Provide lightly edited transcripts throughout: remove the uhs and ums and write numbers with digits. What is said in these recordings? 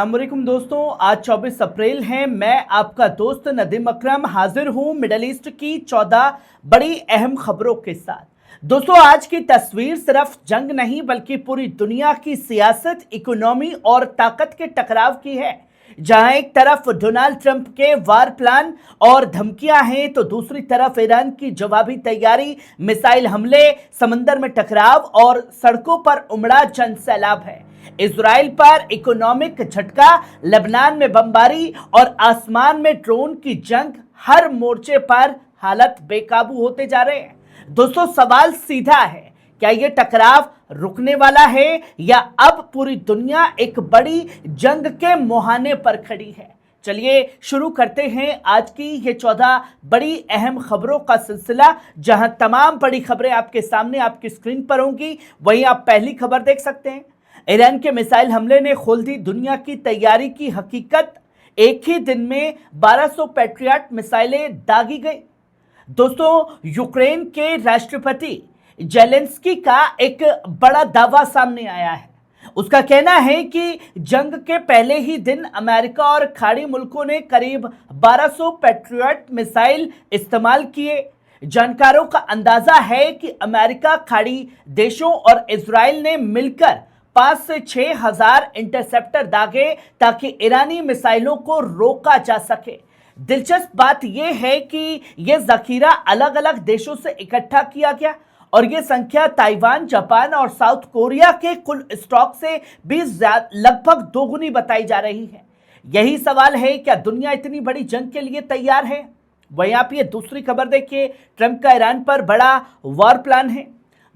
अस्सलामुअलैकुम दोस्तों, आज 24 अप्रैल है। मैं आपका दोस्त नदीम अकरम हाजिर हूं मिडल ईस्ट की 14 बड़ी अहम खबरों के साथ। दोस्तों, आज की तस्वीर सिर्फ जंग नहीं बल्कि पूरी दुनिया की सियासत, इकोनॉमी और ताकत के टकराव की है। जहां एक तरफ डोनाल्ड ट्रंप के वार प्लान और धमकियां हैं तो दूसरी तरफ ईरान की जवाबी तैयारी, मिसाइल हमले, समंदर में टकराव और सड़कों पर उमड़ा जन सैलाब है। इजराइल पर इकोनॉमिक झटका, लेबनान में बमबारी और आसमान में ड्रोन की जंग, हर मोर्चे पर हालत बेकाबू होते जा रहे हैं। दोस्तों, सवाल सीधा है, क्या यह टकराव रुकने वाला है या अब पूरी दुनिया एक बड़ी जंग के मुहाने पर खड़ी है? चलिए शुरू करते हैं आज की ये 14 बड़ी अहम खबरों का सिलसिला, जहां तमाम बड़ी खबरें आपके सामने आपकी स्क्रीन पर होंगी। वहीं आप पहली खबर देख सकते हैं, ईरान के मिसाइल हमले ने खोल दी दुनिया की तैयारी की हकीकत। एक ही दिन में 1200 पैट्रियट मिसाइलें दागी गई। दोस्तों, यूक्रेन के राष्ट्रपति जेलेंस्की का एक बड़ा दावा सामने आया है। उसका कहना है कि जंग के पहले ही दिन अमेरिका और खाड़ी मुल्कों ने करीब 1200 पैट्रियट मिसाइल इस्तेमाल किए। जानकारों का अंदाजा है कि अमेरिका, खाड़ी देशों और इजराइल ने मिलकर 5 से 6 हजार इंटरसेप्टर दागे ताकि ईरानी मिसाइलों को रोका जा सके। दिलचस्प बात यह है कि यह जखीरा अलग अलग देशों से इकट्ठा किया गया और यह संख्या ताइवान, जापान और साउथ कोरिया के कुल स्टॉक से भी लगभग दोगुनी बताई जा रही है। यही सवाल है, क्या दुनिया इतनी बड़ी जंग के लिए तैयार है? वहीं आप ये दूसरी खबर देखिए, ट्रंप का ईरान पर बड़ा वॉर प्लान है।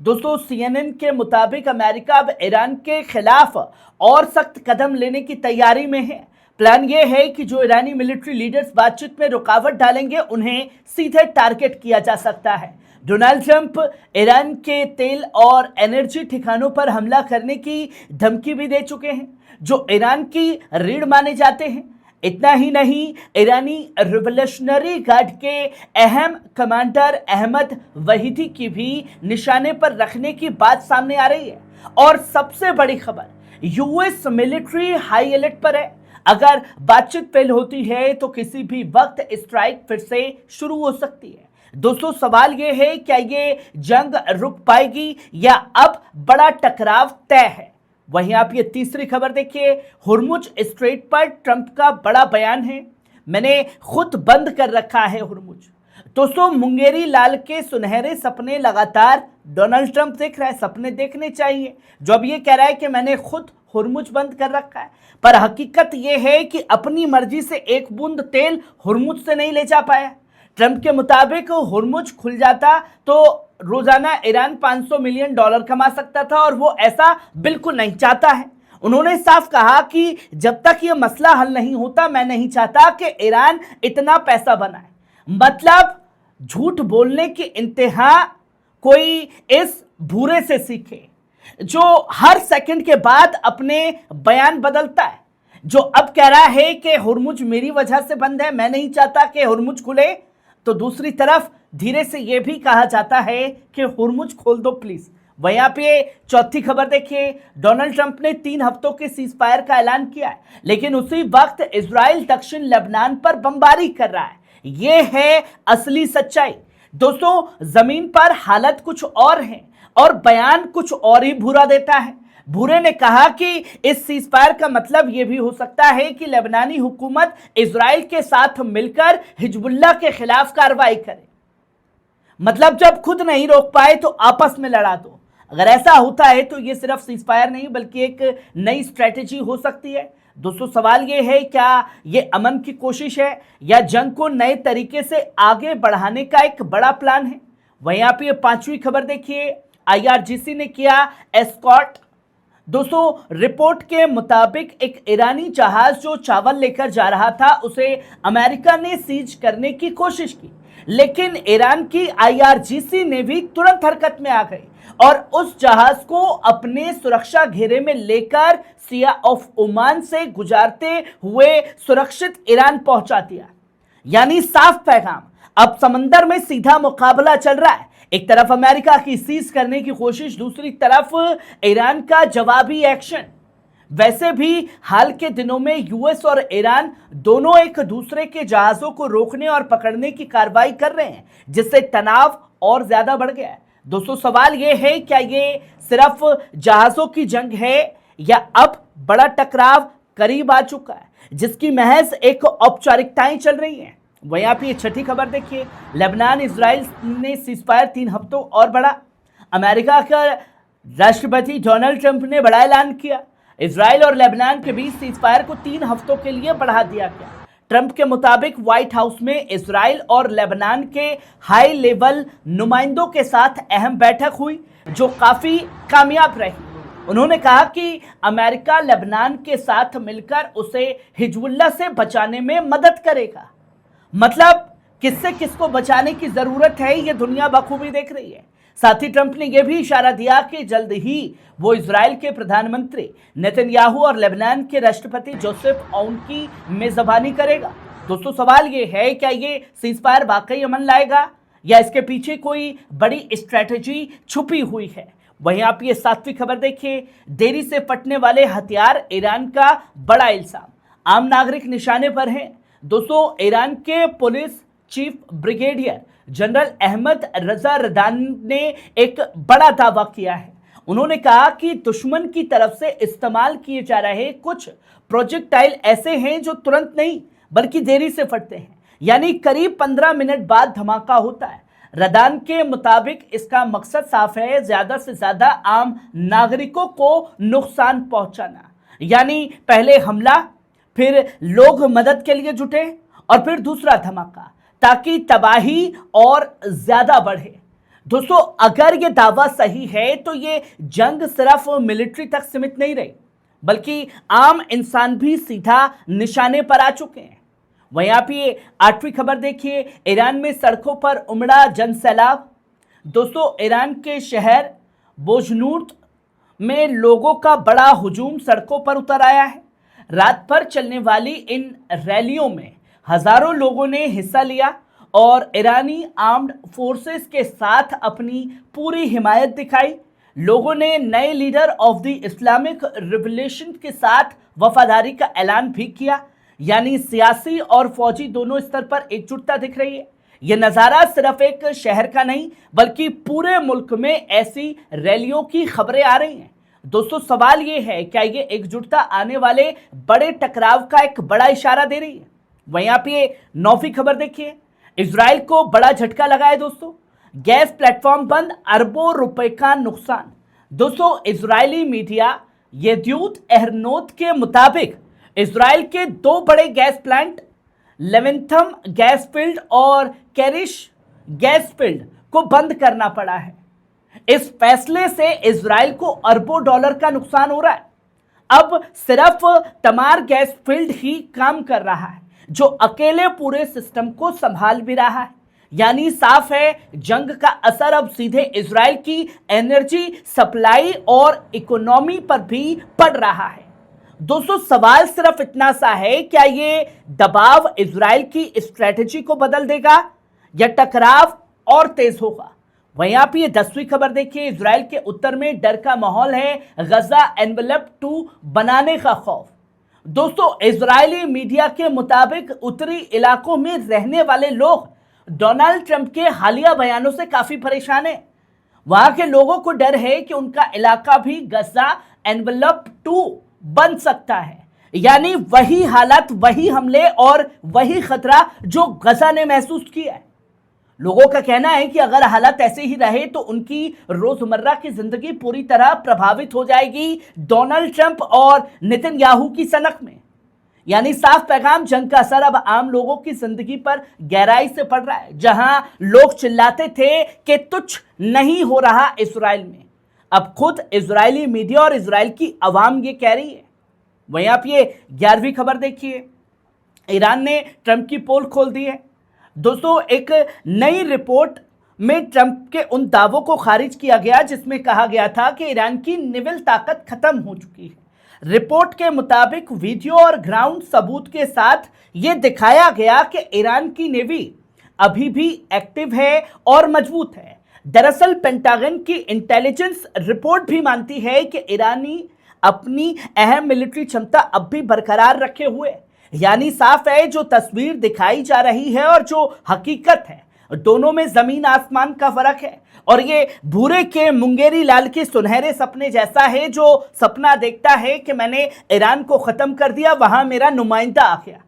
दोस्तों, CNN के मुताबिक अमेरिका अब ईरान के खिलाफ और सख्त कदम लेने की तैयारी में है। प्लान यह है कि जो ईरानी मिलिट्री लीडर्स बातचीत में रुकावट डालेंगे उन्हें सीधे टारगेट किया जा सकता है। डोनाल्ड ट्रंप ईरान के तेल और एनर्जी ठिकानों पर हमला करने की धमकी भी दे चुके हैं, जो ईरान की रीढ़ माने जाते हैं। इतना ही नहीं, ईरानी रिवोल्यूशनरी गार्ड के अहम कमांडर अहमद वहीदी की भी निशाने पर रखने की बात सामने आ रही है। और सबसे बड़ी खबर, यूएस मिलिट्री हाई अलर्ट पर है। अगर बातचीत फेल होती है तो किसी भी वक्त स्ट्राइक फिर से शुरू हो सकती है। दोस्तों, सवाल यह है, क्या ये जंग रुक पाएगी या अब बड़ा टकराव तय है? वहीं आप ये तीसरी खबर देखिए, हुर्मुज स्ट्रेट पर ट्रंप का बड़ा बयान है। मैंने खुद बंद कर रखा है हुर्मुज। दोस्तों, मुंगेरी लाल के सुनहरे सपने लगातार डोनाल्ड ट्रंप देख रहा है। सपने देखने चाहिए। जो अब ये कह रहा है कि मैंने खुद हुर्मुज बंद कर रखा है, पर हकीकत यह है कि अपनी मर्जी से एक बूंद तेल हुर्मुज से नहीं ले जा पाया। ट्रंप के मुताबिक हुर्मुज खुल जाता तो रोजाना ईरान $500 मिलियन कमा सकता था और वो ऐसा बिल्कुल नहीं चाहता है। उन्होंने साफ कहा कि जब तक ये मसला हल नहीं होता, मैं नहीं चाहता कि ईरान इतना पैसा बनाए। मतलब झूठ बोलने की इंतहा कोई इस भूरे से सीखे, जो हर सेकंड के बाद अपने बयान बदलता है, जो अब कह रहा है कि हुर्मुज मेरी वजह से बंद है, मैं नहीं चाहता कि हुर्मुज खुले। तो दूसरी तरफ धीरे से यह भी कहा जाता है कि हुर्मुज खोल दो प्लीज। वहीं आप ये चौथी खबर देखिए, डोनाल्ड ट्रंप ने 3 हफ्तों के सीज फायर का ऐलान किया है, लेकिन उसी वक्त इजराइल दक्षिण लेबनान पर बमबारी कर रहा है। यह है असली सच्चाई। दोस्तों, जमीन पर हालत कुछ और है और बयान कुछ और ही भूरा देता है। भूरे ने कहा कि इस सीजफायर का मतलब यह भी हो सकता है कि लेबनानी हुकूमत इजराइल के साथ मिलकर हिजबुल्लाह के खिलाफ कार्रवाई करे। मतलब जब खुद नहीं रोक पाए तो आपस में लड़ा दो। अगर ऐसा होता है तो यह सिर्फ सीजफायर नहीं बल्कि एक नई स्ट्रेटेजी हो सकती है। दोस्तों, सवाल यह है, क्या यह अमन की कोशिश है या जंग को नए तरीके से आगे बढ़ाने का एक बड़ा प्लान है? वहीं आप ये 5वीं खबर देखिए, IRGC ने किया एस्कॉर्ट। दोस्तों, रिपोर्ट के मुताबिक एक ईरानी जहाज जो चावल लेकर जा रहा था, उसे अमेरिका ने सीज करने की कोशिश की, लेकिन ईरान की IRGC ने भी तुरंत हरकत में आ गई और उस जहाज को अपने सुरक्षा घेरे में लेकर सिया ऑफ ओमान से गुजारते हुए सुरक्षित ईरान पहुंचा दिया। यानी साफ पैगाम, अब समंदर में सीधा मुकाबला चल रहा है। एक तरफ अमेरिका की सीज करने की कोशिश, दूसरी तरफ ईरान का जवाबी एक्शन। वैसे भी हाल के दिनों में यूएस और ईरान दोनों एक दूसरे के जहाजों को रोकने और पकड़ने की कार्रवाई कर रहे हैं, जिससे तनाव और ज्यादा बढ़ गया है। दोस्तों, सवाल यह है, क्या ये सिर्फ जहाजों की जंग है या अब बड़ा टकराव करीब आ चुका है, जिसकी महज एक औपचारिकताएं चल रही हैं। वहीं आप ये छठी खबर देखिए, लेबनान इजराइल ने सीजफायर 3 हफ्तों और बढ़ा। अमेरिका का राष्ट्रपति डोनाल्ड ट्रंप ने बड़ा ऐलान किया। इजराइल और लेबनान के बीच सीजफायर को 3 हफ्तों के लिए बढ़ा दिया गया। ट्रंप के मुताबिक व्हाइट हाउस में इजराइल और लेबनान के हाई लेवल नुमाइंदों के साथ अहम बैठक हुई, जो काफी कामयाब रही। उन्होंने कहा कि अमेरिका लेबनान के साथ मिलकर उसे हिजबुल्लाह से बचाने में मदद करेगा। मतलब किससे किसको बचाने की जरूरत है, यह दुनिया बखूबी देख रही है। साथ ही ट्रंप ने यह भी इशारा दिया कि जल्द ही वो इजराइल के प्रधानमंत्री नेतन्याहू और लेबनान के राष्ट्रपति जोसेफ औन की मेजबानी करेगा। दोस्तों, सवाल ये है, क्या ये सीजफायर वाकई अमन लाएगा या इसके पीछे कोई बड़ी स्ट्रैटेजी छुपी हुई है? वहीं आप ये 7वीं खबर देखिए, देरी से फटने वाले हथियार, ईरान का बड़ा इल्जाम, आम नागरिक निशाने पर हैं। दोस्तों, ईरान के police chief brigadier general Ahmad Reza Radan ने एक बड़ा दावा किया है। उन्होंने कहा कि दुश्मन की तरफ से इस्तेमाल किए जा रहे कुछ प्रोजेक्टाइल ऐसे हैं जो तुरंत नहीं बल्कि देरी से फटते हैं, यानी करीब 15 मिनट बाद धमाका होता है। रदान के मुताबिक इसका मकसद साफ है, ज्यादा से ज्यादा आम नागरिकों को नुकसान पहुंचाना। यानी पहले हमला, फिर लोग मदद के लिए जुटे और फिर दूसरा धमाका, ताकि तबाही और ज्यादा बढ़े। दोस्तों, अगर ये दावा सही है तो ये जंग सिर्फ मिलिट्री तक सीमित नहीं रही, बल्कि आम इंसान भी सीधा निशाने पर आ चुके हैं। वहीं आप ये 8वीं खबर देखिए, ईरान में सड़कों पर उमड़ा जनसैलाब। दोस्तों, ईरान के शहर बोजनूर्त में लोगों का बड़ा हुजूम सड़कों पर उतर आया है। रात भर चलने वाली इन रैलियों में हजारों लोगों ने हिस्सा लिया और ईरानी आर्म्ड फोर्सेस के साथ अपनी पूरी हिमायत दिखाई। लोगों ने नए leader of the Islamic revolution के साथ वफादारी का ऐलान भी किया, यानी सियासी और फौजी दोनों स्तर पर एकजुटता दिख रही है। यह नज़ारा सिर्फ एक शहर का नहीं बल्कि पूरे मुल्क में ऐसी रैलियों की खबरें आ रही हैं। दोस्तों, सवाल यह है, क्या ये एकजुटता आने वाले बड़े टकराव का एक बड़ा इशारा दे रही है? वहीं आप ये 9वीं खबर देखिए, इजराइल को बड़ा झटका लगा है। दोस्तों, गैस प्लेटफॉर्म बंद, अरबों रुपए का नुकसान। दोस्तों, इजरायली मीडिया येदियूत एहरोनोत के मुताबिक इजराइल के 2 बड़े गैस प्लांट, लेवेंथम गैस फील्ड और कैरिश गैस फील्ड को बंद करना पड़ा है। इस फैसले से इजराइल को अरबों डॉलर का नुकसान हो रहा है। अब सिर्फ तमार गैस फील्ड ही काम कर रहा है, जो अकेले पूरे सिस्टम को संभाल भी रहा है। यानी साफ है, जंग का असर अब सीधे इजराइल की एनर्जी सप्लाई और इकोनॉमी पर भी पड़ रहा है। दोस्तों, सवाल सिर्फ इतना सा है, क्या ये दबाव इजराइल की स्ट्रेटेजी को बदल देगा या टकराव और तेज होगा? वहीं आप ये 10वीं खबर देखिए, इजराइल के उत्तर में डर का माहौल है, गजा एनवेलप 2 बनाने का खौफ। दोस्तों, इजरायली मीडिया के मुताबिक उत्तरी इलाकों में रहने वाले लोग डोनाल्ड ट्रंप के हालिया बयानों से काफी परेशान हैं। वहां के लोगों को डर है कि उनका इलाका भी गजा एनवेलप 2 बन सकता है, यानी वही हालात, वही हमले और वही खतरा जो गजा ने महसूस किया है। लोगों का कहना है कि अगर हालात ऐसे ही रहे तो उनकी रोजमर्रा की जिंदगी पूरी तरह प्रभावित हो जाएगी डोनाल्ड ट्रंप और नेतन्याहू की सनक में। यानी साफ पैगाम, जंग का असर अब आम लोगों की जिंदगी पर गहराई से पड़ रहा है। जहां लोग चिल्लाते थे कि तुच्छ नहीं हो रहा इजराइल में, अब खुद इजरायली मीडिया और इजराइल की अवाम ये कह रही है। वहीं आप ये 11वीं खबर देखिए, ईरान ने ट्रंप की पोल खोल दी है। दोस्तों, एक नई रिपोर्ट में ट्रंप के उन दावों को खारिज किया गया जिसमें कहा गया था कि ईरान की नेवल ताकत खत्म हो चुकी है। रिपोर्ट के मुताबिक वीडियो और ग्राउंड सबूत के साथ यह दिखाया गया कि ईरान की नेवी अभी भी एक्टिव है और मजबूत है। दरअसल पेंटागन की इंटेलिजेंस रिपोर्ट भी मानती है कि ईरानी अपनी अहम मिलिट्री क्षमता अब भी बरकरार रखे हुए है। यानी साफ है, जो तस्वीर दिखाई जा रही है और जो हकीकत है, दोनों में जमीन आसमान का फर्क है। और ये भूरे के मुंगेरी लाल के सुनहरे सपने जैसा है, जो सपना देखता है कि मैंने ईरान को खत्म कर दिया, वहां मेरा नुमाइंदा आ गया।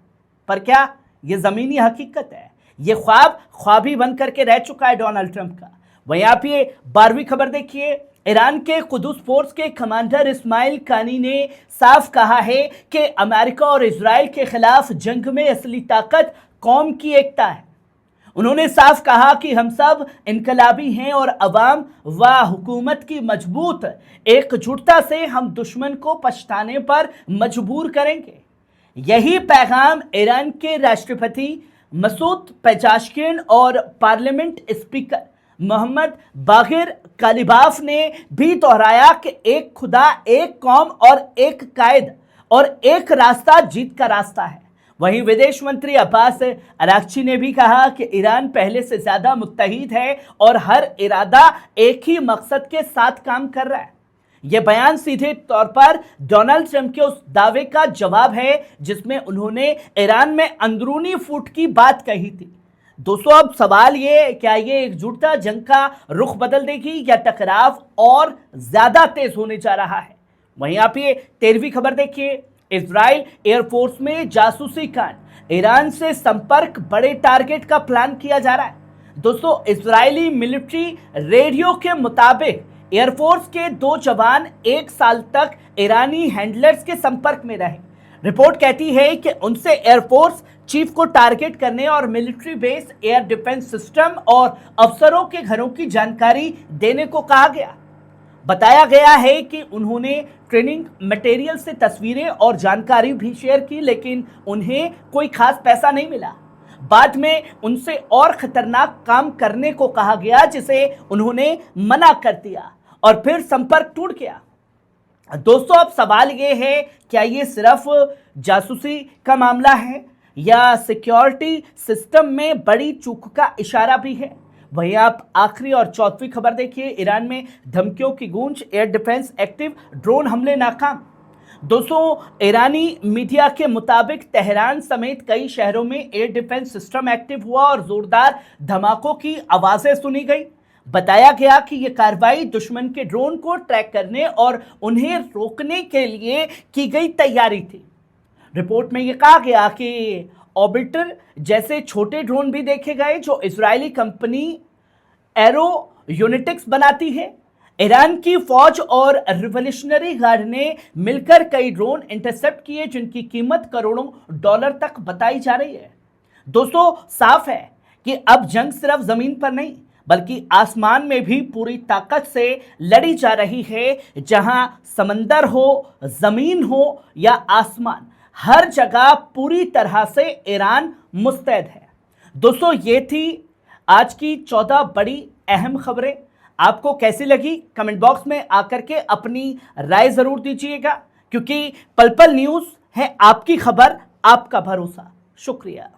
पर क्या ये जमीनी हकीकत है? ये ख्वाब ही बन करके रह चुका है डोनाल्ड ट्रंप का। वहीं आप ये 12वीं खबर देखिए। ईरान के कुदस फोर्स के कमांडर इस्माइल कानी ने साफ कहा है कि अमेरिका और इजराइल के खिलाफ जंग में असली ताकत कौम की एकता है। उन्होंने साफ कहा कि हम सब इनकलाबी हैं और अवाम व हुकूमत की मजबूत एकजुटता से हम दुश्मन को पछताने पर मजबूर करेंगे। यही पैगाम ईरान के राष्ट्रपति मसूद पेजाशकिन और पार्लियामेंट स्पीकर मोहम्मद बागिर कालिबाफ ने भी दोहराया कि एक खुदा, एक कौम और एक कायद और एक रास्ता जीत का रास्ता है। वहीं विदेश मंत्री अब्बास अरागची ने भी कहा कि ईरान पहले से ज्यादा मुत्तहिद है और हर इरादा एक ही मकसद के साथ काम कर रहा है। यह बयान सीधे तौर पर डोनाल्ड ट्रंप के उस दावे का जवाब है जिसमें उन्होंने ईरान में अंदरूनी फूट की बात कही थी। दोस्तों, अब सवाल ये, क्या ये एकजुटता जंग का रुख बदल देगी या टकराव और ज्यादा तेज होने जा रहा है? वहीं आप ये 13वीं खबर देखिए। इजराइल एयरफोर्स में जासूसी कांड, ईरान से संपर्क, बड़े टारगेट का प्लान किया जा रहा है। दोस्तों, इजरायली मिलिट्री रेडियो के मुताबिक एयरफोर्स के 2 जवान 1 साल तक ईरानी हैंडलर्स के संपर्क में रहे। रिपोर्ट कहती है कि उनसे एयरफोर्स चीफ को टारगेट करने और military base, air defence system और अफसरों के घरों की जानकारी देने को कहा गया। बताया गया है कि उन्होंने ट्रेनिंग मटेरियल से तस्वीरें और जानकारी भी शेयर की, लेकिन उन्हें कोई खास पैसा नहीं मिला। बाद में उनसे और खतरनाक काम करने को कहा गया, जिसे उन्होंने मना कर दिया और फिर संपर्क टूट गया। दोस्तों, अब सवाल ये है, क्या ये सिर्फ जासूसी का मामला है या सिक्योरिटी सिस्टम में बड़ी चूक का इशारा भी है? वहीं आप आखिरी और 14वीं खबर देखिए। ईरान में धमकियों की गूंज, एयर डिफेंस एक्टिव, ड्रोन हमले नाकाम। दोस्तों, ईरानी मीडिया के मुताबिक तेहरान समेत कई शहरों में एयर डिफेंस सिस्टम एक्टिव हुआ और जोरदार धमाकों की आवाजें सुनी गई। बताया गया कि यह कार्रवाई दुश्मन के ड्रोन को ट्रैक करने और उन्हें रोकने के लिए की गई तैयारी थी। रिपोर्ट में यह कहा गया कि ऑर्बिटर जैसे छोटे ड्रोन भी देखे गए, जो इजरायली कंपनी एरो यूनिटिक्स बनाती है। ईरान की फौज और रिवॉल्यूशनरी गार्ड ने मिलकर कई ड्रोन इंटरसेप्ट किए, जिनकी कीमत करोड़ों डॉलर तक बताई जा रही है। दोस्तों, साफ है कि अब जंग सिर्फ जमीन पर नहीं बल्कि आसमान में भी पूरी ताकत से लड़ी जा रही है। जहां समंदर हो, जमीन हो या आसमान, हर जगह पूरी तरह से ईरान मुस्तैद है। दोस्तों, ये थी आज की 14 बड़ी अहम खबरें। आपको कैसी लगी कमेंट बॉक्स में आकर के अपनी राय जरूर दीजिएगा, क्योंकि पल पल न्यूज़ है आपकी खबर, आपका भरोसा। शुक्रिया।